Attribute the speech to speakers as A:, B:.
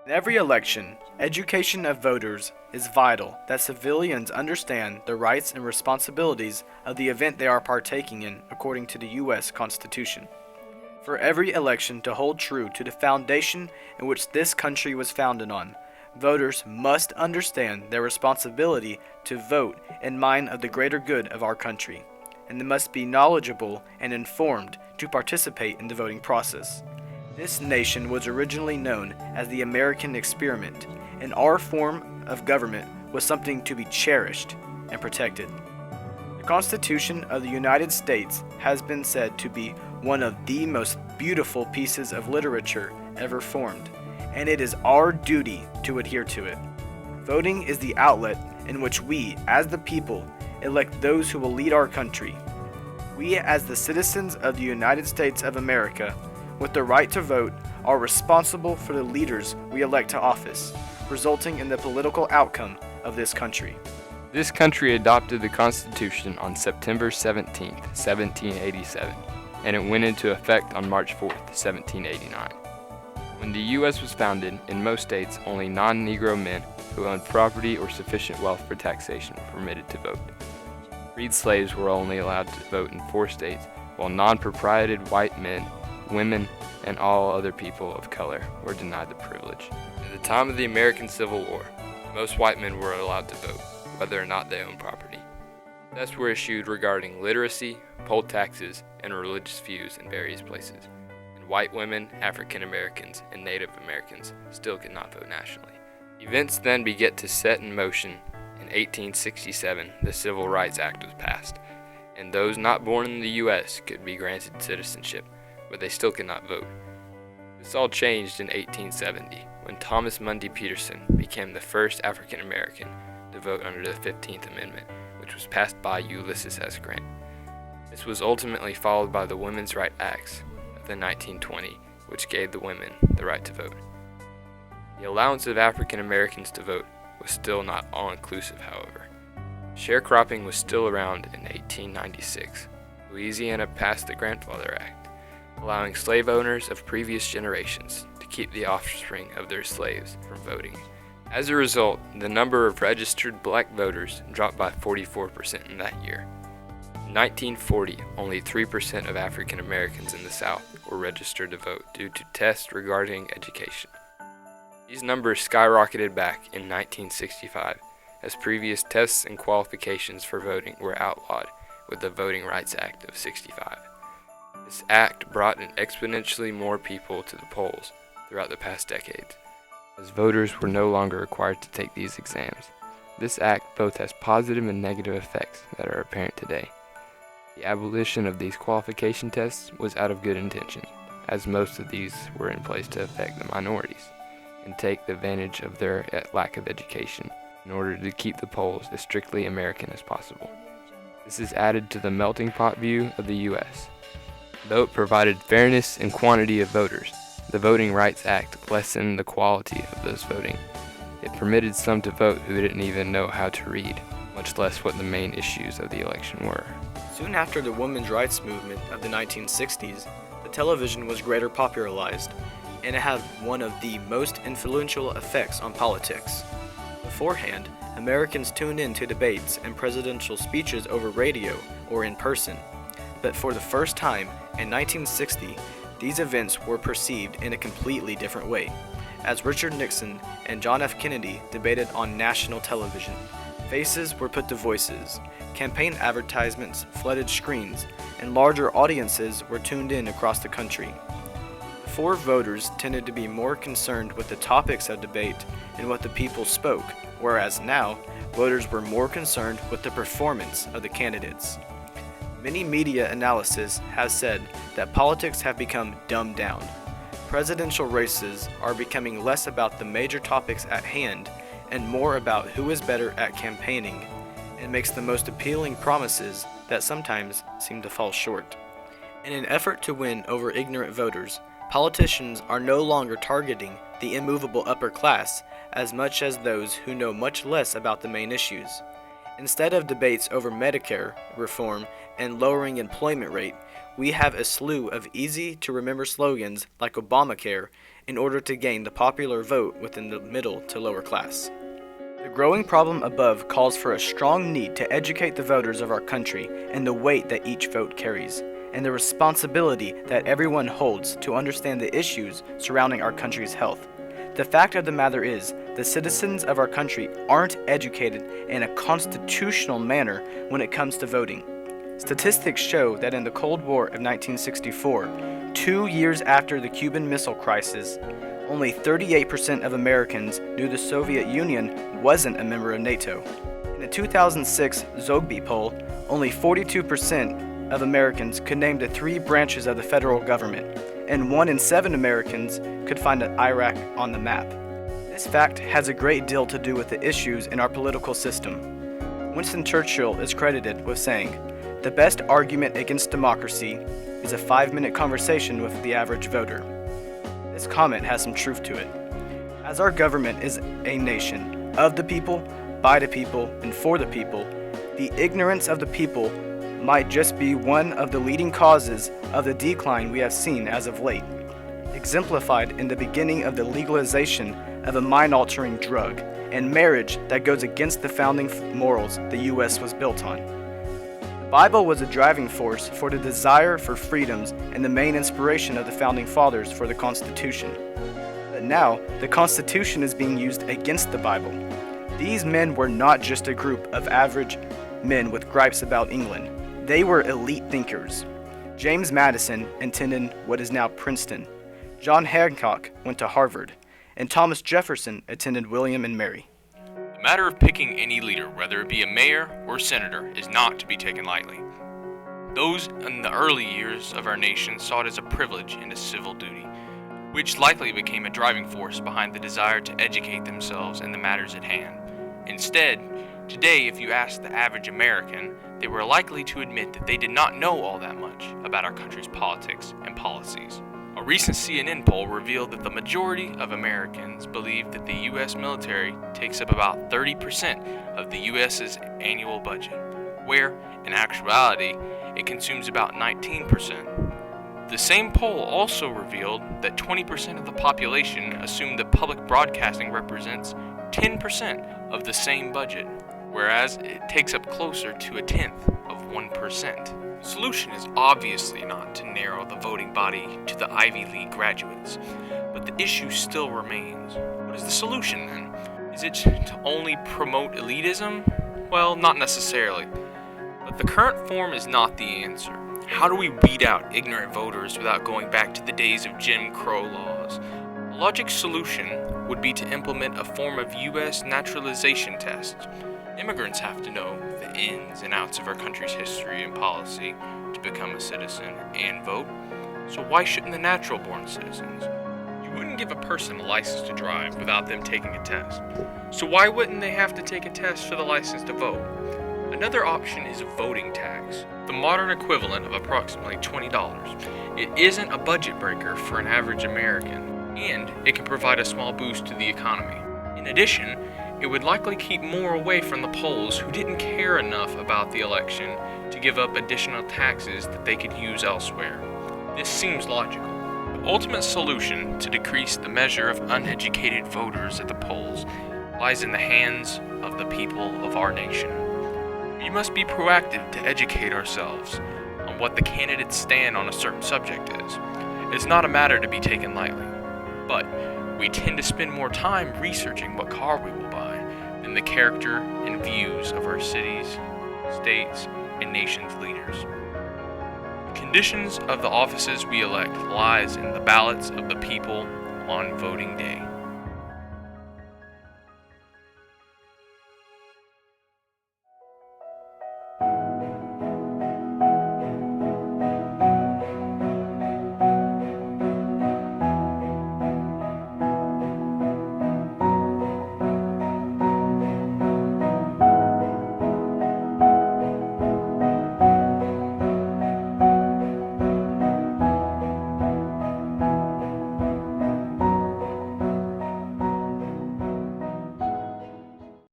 A: In every election, education of voters is vital that civilians understand the rights and responsibilities of the event they are partaking in according to the U.S. Constitution. For every election to hold true to the foundation in which this country was founded on, voters must understand their responsibility to vote in mind of the greater good of our country, and they must be knowledgeable and informed to participate in the voting process. This nation was originally known as the American experiment, and our form of government was something to be cherished and protected. The Constitution of the United States has been said to be one of the most beautiful pieces of literature ever formed, and it is our duty to adhere to it. Voting is the outlet in which we, as the people, elect those who will lead our country. We, as the citizens of the United States of America, with the right to vote, are responsible for the leaders we elect to office, resulting in the political outcome of this country.
B: This country adopted the Constitution on September 17, 1787, and it went into effect on March 4, 1789. When the U.S. was founded, in most states, only non-Negro men who owned property or sufficient wealth for taxation were permitted to vote. Freed slaves were only allowed to vote in 4 states, while non-proprieted white men, women, and all other people of color were denied the privilege. At the time of the American Civil War, most white men were allowed to vote, whether or not they owned property. Tests were issued regarding literacy, poll taxes, and religious views in various places, and white women, African Americans, and Native Americans still could not vote nationally. Events then began to set in motion. In 1867, the Civil Rights Act was passed, and those not born in the U.S. could be granted citizenship, but they still could not vote. This all changed in 1870, when Thomas Mundy Peterson became the first African American to vote under the 15th Amendment, which was passed by Ulysses S. Grant. This was ultimately followed by the Women's Rights Acts of the 1920, which gave the women the right to vote. The allowance of African Americans to vote was still not all-inclusive, however. Sharecropping was still around in 1896. Louisiana passed the Grandfather Act, allowing slave owners of previous generations to keep the offspring of their slaves from voting. As a result, the number of registered black voters dropped by 44% in that year. In 1940, only 3% of African Americans in the South were registered to vote due to tests regarding education. These numbers skyrocketed back in 1965, as previous tests and qualifications for voting were outlawed with the Voting Rights Act of '65. This act brought in exponentially more people to the polls throughout the past decades, as voters were no longer required to take these exams. This act both has positive and negative effects that are apparent today. The abolition of these qualification tests was out of good intention, as most of these were in place to affect the minorities and take advantage of their lack of education in order to keep the polls as strictly American as possible. This is added to the melting pot view of the U.S. Though it provided fairness and quantity of voters, the Voting Rights Act lessened the quality of those voting. It permitted some to vote who didn't even know how to read, much less what the main issues of the election were.
A: Soon after the women's rights movement of the 1960s, the television was greater popularized, and it had one of the most influential effects on politics. Beforehand, Americans tuned in to debates and presidential speeches over radio or in person. But for the first time, in 1960, these events were perceived in a completely different way, as Richard Nixon and John F. Kennedy debated on national television. Faces were put to voices, campaign advertisements flooded screens, and larger audiences were tuned in across the country. Before, voters tended to be more concerned with the topics of debate and what the people spoke, whereas now, voters were more concerned with the performance of the candidates. Many media analysis has said that politics have become dumbed down. Presidential races are becoming less about the major topics at hand and more about who is better at campaigning and makes the most appealing promises that sometimes seem to fall short. In an effort to win over ignorant voters, politicians are no longer targeting the immovable upper class as much as those who know much less about the main issues. Instead of debates over Medicare reform and lowering employment rate, we have a slew of easy-to-remember slogans like Obamacare in order to gain the popular vote within the middle to lower class. The growing problem above calls for a strong need to educate the voters of our country and the weight that each vote carries, and the responsibility that everyone holds to understand the issues surrounding our country's health. The fact of the matter is, the citizens of our country aren't educated in a constitutional manner when it comes to voting. Statistics show that in the Cold War of 1964, 2 years after the Cuban Missile Crisis, only 38% of Americans knew the Soviet Union wasn't a member of NATO. In a 2006 Zogby poll, only 42% of Americans could name the 3 branches of the federal government, and 1 in 7 Americans could find Iraq on the map. This fact has a great deal to do with the issues in our political system. Winston Churchill is credited with saying, "The best argument against democracy is a 5-minute conversation with the average voter." This comment has some truth to it. As our government is a nation of the people, by the people, and for the people, the ignorance of the people might just be one of the leading causes of the decline we have seen as of late, exemplified in the beginning of the legalization of a mind-altering drug and marriage that goes against the founding morals the U.S. was built on. The Bible was a driving force for the desire for freedoms and the main inspiration of the founding fathers for the Constitution. But now, the Constitution is being used against the Bible. These men were not just a group of average men with gripes about England. They were elite thinkers. James Madison attended what is now Princeton. John Hancock went to Harvard, and Thomas Jefferson attended William and Mary.
C: The matter of picking any leader, whether it be a mayor or senator, is not to be taken lightly. Those in the early years of our nation saw it as a privilege and a civil duty, which likely became a driving force behind the desire to educate themselves in the matters at hand. Instead, today, if you ask the average American, they were likely to admit that they did not know all that much about our country's politics and policies. A recent CNN poll revealed that the majority of Americans believe that the U.S. military takes up about 30% of the U.S.'s annual budget, where, in actuality, it consumes about 19%. The same poll also revealed that 20% of the population assume that public broadcasting represents 10% of the same budget, whereas it takes up closer to a tenth of 1%. The solution is obviously not to narrow the voting body to the Ivy League graduates, but the issue still remains. What is the solution then? Is it to only promote elitism? Well, not necessarily. But the current form is not the answer. How do we weed out ignorant voters without going back to the days of Jim Crow laws? A logical solution would be to implement a form of U.S. naturalization test. Immigrants have to know the ins and outs of our country's history and policy to become a citizen and vote. So why shouldn't the natural-born citizens? You wouldn't give a person a license to drive without them taking a test. So why wouldn't they have to take a test for the license to vote? Another option is a voting tax, the modern equivalent of approximately $20. It isn't a budget breaker for an average American, and it can provide a small boost to the economy. In addition, it would likely keep more away from the polls who didn't care enough about the election to give up additional taxes that they could use elsewhere. This seems logical. The ultimate solution to decrease the measure of uneducated voters at the polls lies in the hands of the people of our nation. We must be proactive to educate ourselves on what the candidates stand on a certain subject is. It's not a matter to be taken lightly, but we tend to spend more time researching what car we will buy than the character and views of our cities, states, and nation's leaders. The conditions of the offices we elect lies in the ballots of the people on voting day.